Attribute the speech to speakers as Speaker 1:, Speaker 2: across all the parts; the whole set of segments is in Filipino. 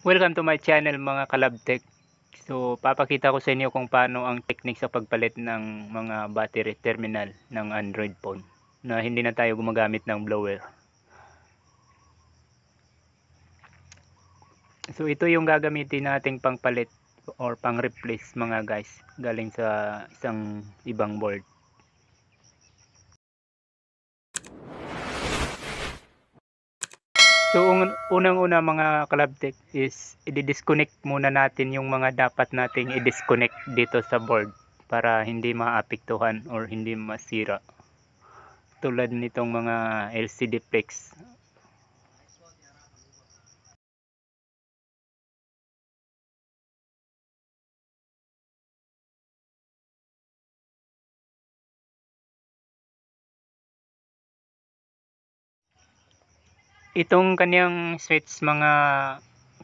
Speaker 1: Welcome to my channel mga Kalabtek. So, papakita ko sa inyo kung paano ang technique sa pagpalit ng mga battery terminal ng Android phone na hindi na tayo gumagamit ng blower. So, ito yung gagamitin nating pangpalit or pang-replace mga guys galing sa isang ibang board. So, unang-una mga Kalabtek is i-disconnect muna natin yung mga dapat nating i-disconnect dito sa board para hindi maapektuhan or hindi masira. Tulad nitong mga LCD flex. Itong kanyang switch mga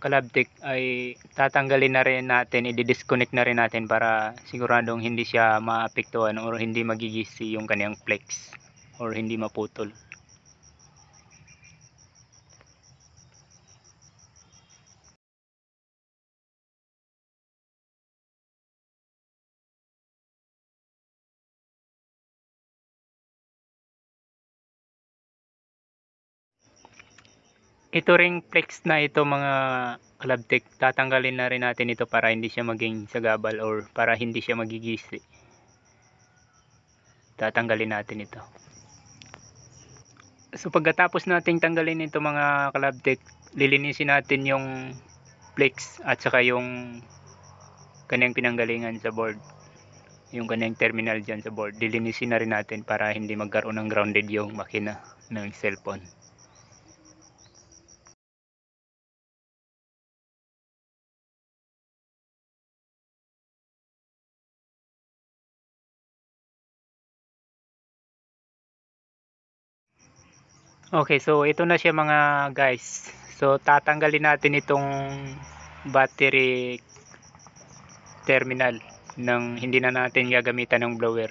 Speaker 1: Kalabtik ay tatanggalin na rin natin, i-disconnect na rin natin para siguradong hindi siya maapektuhan or hindi magigisi yung kanyang flex or hindi maputol. Ito ring flex na ito mga Kalabtik, tatanggalin na rin natin ito para hindi siya maging sagabal or para hindi siya magigisi. Tatanggalin natin ito. So pagkatapos nating tanggalin ito mga Kalabtik, lilinisin natin yung flex at saka yung kanyang pinanggalingan sa board, yung kanyang terminal dyan sa board. Lilinisin na rin natin para hindi magkaroon ng grounded yung makina ng cellphone. Okay, so ito na siya mga guys. So tatanggalin natin itong battery terminal ng hindi na natin gagamitan ng blower.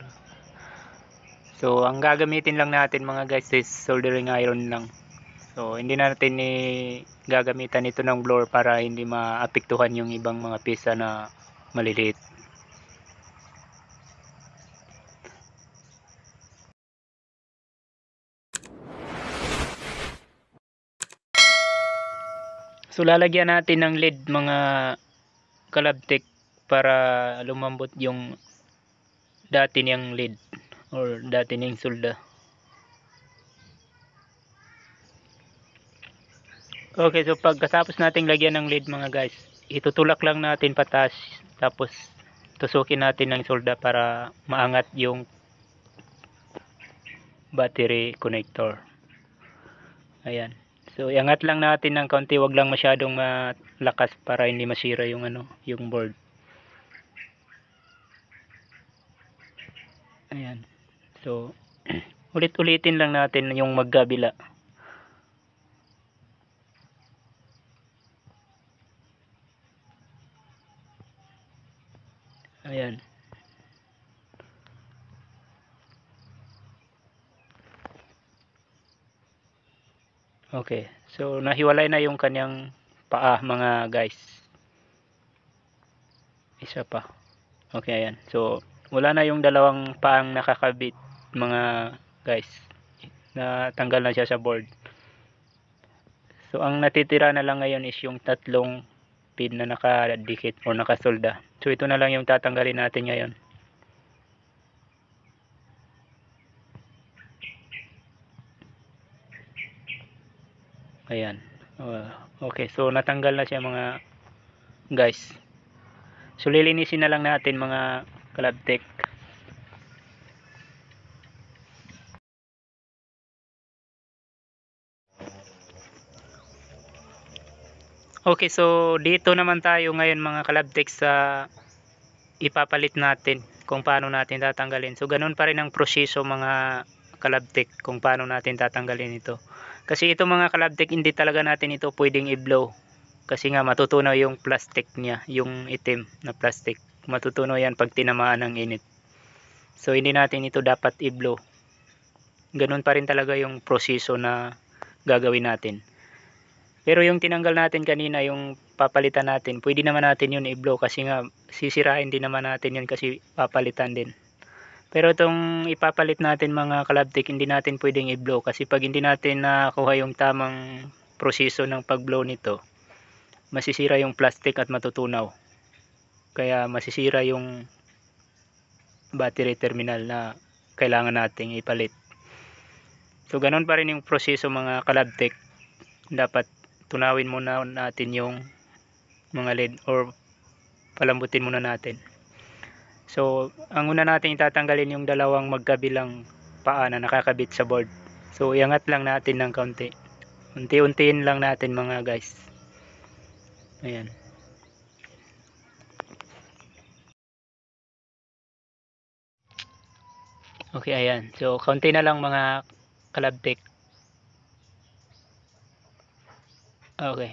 Speaker 1: So ang gagamitin lang natin mga guys is soldering iron lang. So hindi na natin gagamitan ito ng blower para hindi maapektuhan yung ibang mga pisa na maliliit. So lalagyan natin ng lead mga Kalabtik para lumambot yung dati niyang lead or dati niyang solda. Okay, so pagkatapos nating lagyan ng lead mga guys, itutulak lang natin patas tapos tusukin natin ng solda para maangat yung battery connector. Ayan. So iangat lang natin ng kaunti, wag lang masyadong malakas para hindi masira yung yung board. Ayan. So ulit-ulitin lang natin yung magkabila. Ayan. Okay. So nahiwalay na yung kanyang paa mga guys. Isa pa. Okay, ayan. So wala na yung dalawang paang nakakabit mga guys. Natanggal na siya sa board. So ang natitira na lang ngayon is yung tatlong pin na nakadikit o nakasolda. So ito na lang yung tatanggalin natin ngayon. Ayan. Okay, so natanggal na siya mga guys. So lilinisin na lang natin mga Kalabtek. Okay, so dito naman tayo ngayon mga Kalabtek sa ipapalit natin kung paano natin tatanggalin. So ganun pa rin ang proseso mga Kalabtek kung paano natin tatanggalin ito. Kasi ito mga Kalabtek, hindi talaga natin ito pwedeng i-blow. Kasi nga matutunaw yung plastic niya, yung itim na plastic. Matutunaw yan pag tinamaan ng init. So hindi natin ito dapat i-blow. Ganun pa rin talaga yung proseso na gagawin natin. Pero yung tinanggal natin kanina, yung papalitan natin, pwede naman natin yun i-blow kasi nga sisirain din naman natin yun kasi papalitan din. Pero itong ipapalit natin mga kalabtik, hindi natin pwedeng i-blow kasi pag hindi natin nakuha yung tamang proseso ng pag-blow nito, masisira yung plastic at matutunaw. Kaya masisira yung battery terminal na kailangan nating ipalit. So ganun pa rin yung proseso mga kalabtik. Dapat tunawin muna natin yung mga LED or palambutin muna natin. So ang una natin itatanggalin yung dalawang magkabilang paa na nakakabit sa board. So iangat lang natin ng kaunti. Unti-untiin lang natin mga guys. Ayan. Okay, ayan. So kaunti na lang mga kalabtik. Okay.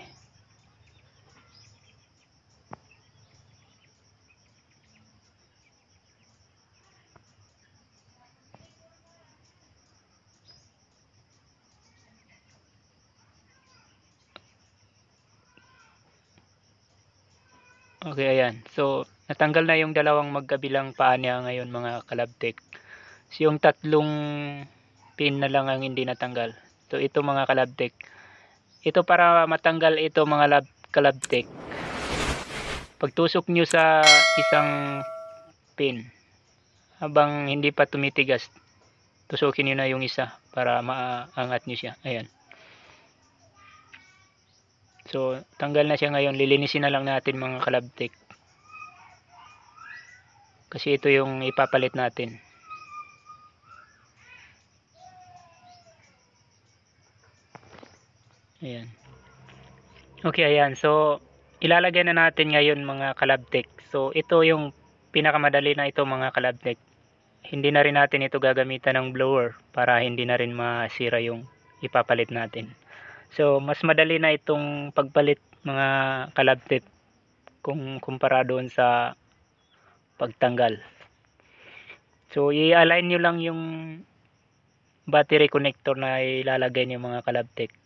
Speaker 1: Okay, ayan. So natanggal na yung dalawang magkabilang paa niya ngayon mga kalabtik. So yung tatlong pin na lang ang hindi natanggal. So ito mga kalabtik. Ito para matanggal ito mga kalabtik. Pagtusok nyo sa isang pin, habang hindi pa tumitigas, tusukin nyo na yung isa para maangat nyo siya. Ayan. So tanggal na siya ngayon. Lilinisin na lang natin mga kalabtik. Kasi ito yung ipapalit natin. Ayan. Okay, ayan. So ilalagay na natin ngayon mga kalabtik. So ito yung pinakamadali na ito mga kalabtik. Hindi na rin natin ito gagamitan ng blower para hindi na rin masira yung ipapalit natin. So mas madali na itong pagpalit mga kalabtik kung kumpara doon sa pagtanggal. So i-align nyo lang yung battery connector na ilalagay nyo mga kalabtik.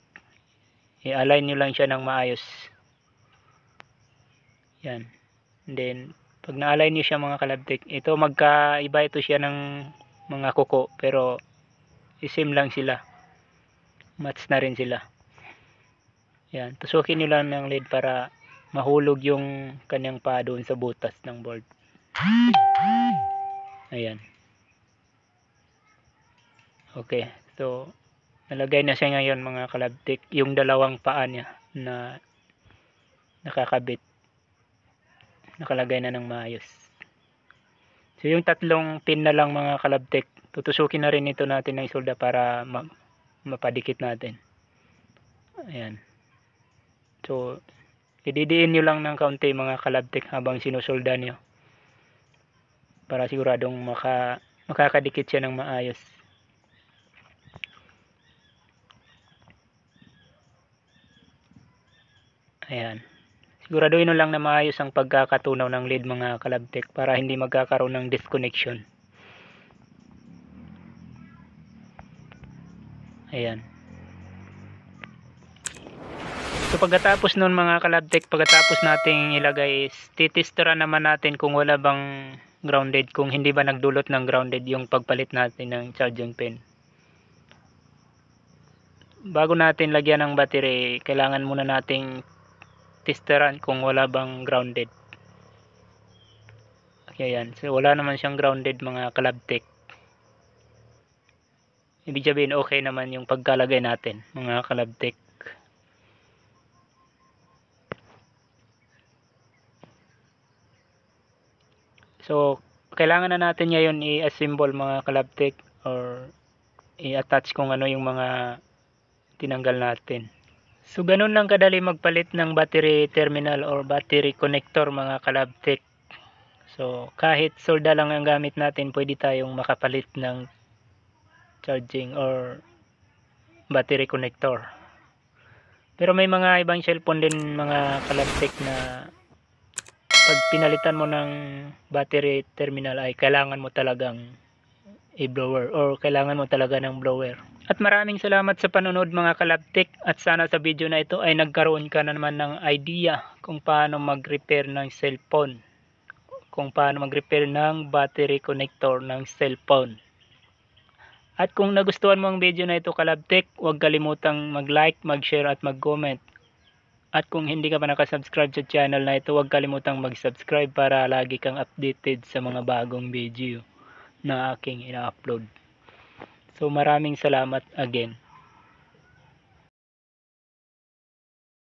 Speaker 1: I-align nyo lang siya ng maayos. Yan. And then pag na-align nyo siya mga kalabtik, ito magkaiba ito siya ng mga kuko pero same lang sila. Match na rin sila. Yan. Tusukin nyo lang ng LED para mahulog yung kanyang paa doon sa butas ng board. Ayan. Okay. So nalagay na siya ngayon mga kalabtik, yung dalawang paa niya na nakakabit, nakalagay na ng maayos. So yung tatlong pin na lang mga kalabtik, tutusukin na rin ito natin ng solda para mapadikit natin. Ayan. So ididiin nyo lang ng kaunti mga kalabtik habang sinusolda nyo para siguradong makakadikit siya ng maayos. Ayan. Siguraduhin lang na maayos ang pagkakatunaw ng LED mga kalabtik para hindi magkakaroon ng disconnection. Ayan. So pagkatapos nun mga kalabtik, pagkatapos nating ilagay, titestera naman natin kung wala bang grounded, kung hindi ba nagdulot ng grounded yung pagpalit natin ng charging pin. Bago natin lagyan ng battery, kailangan muna nating testeran kung wala bang grounded. Okay, yan. So wala naman siyang grounded mga kalabtik. Ibig sabihin okay naman yung pagkalagay natin mga kalabtik. So kailangan na natin ngayon i-assemble mga kalabtik or i-attach kung ano yung mga tinanggal natin. So ganun lang kadali magpalit ng battery terminal or battery connector mga kalabtik. So kahit solda lang ang gamit natin, pwede tayong makapalit ng charging or battery connector. Pero may mga ibang cellphone din mga kalabtik na pag pinalitan mo ng battery terminal ay kailangan mo talagang i-blower or kailangan mo talaga ng blower. At maraming salamat sa panonood mga kalabtik, at sana sa video na ito ay nagkaroon ka na naman ng idea kung paano mag-repair ng cellphone, kung paano mag-repair ng battery connector ng cellphone. At kung nagustuhan mo ang video na ito kalabtik, huwag kalimutang mag-like, mag-share at mag-comment. At kung hindi ka pa nakasubscribe sa channel na ito, huwag kalimutang mag-subscribe para lagi kang updated sa mga bagong video na aking ina-upload. So maraming salamat again.